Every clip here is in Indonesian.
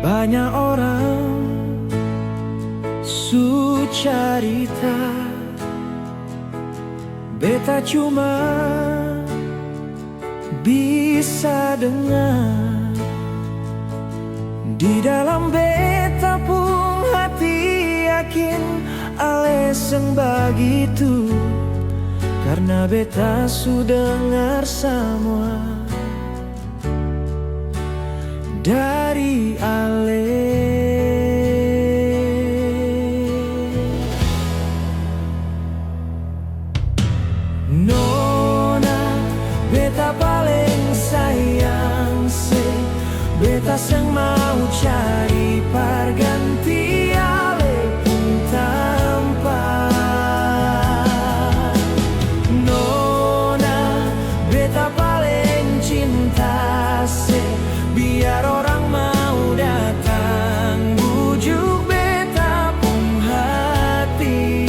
Banyak orang su cerita, beta cuma bisa dengar. Di dalam beta pun hati yakin aleseng begitu, karena beta sudah dengar semua dari Ale. Nona, beta paling sayang se, beta yang mau cari perganti Ale pun tanpa. Nona, beta paling cinta se, biar orang mau datang bujuk beta pun hati.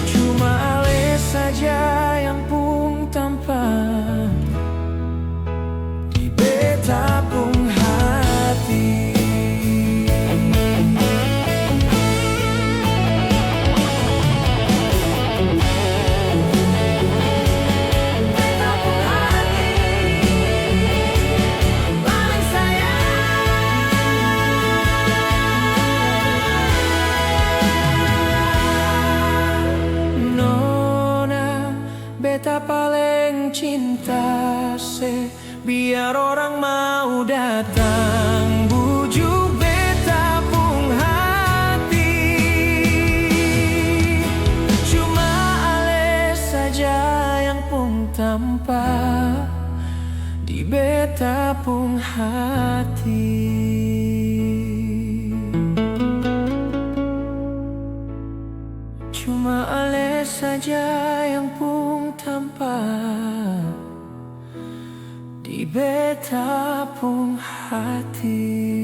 Cuma Ale saja yang pun tampak di beta pun hati. Beta pun hati paling sayang. Nona, beta paling cinta se, biar orang mau datang bujuk beta pun hati. Cuma Ale saja yang pun tampak di beta pun hati. Cuma Ale saja yang pun tampak di beta pun hati.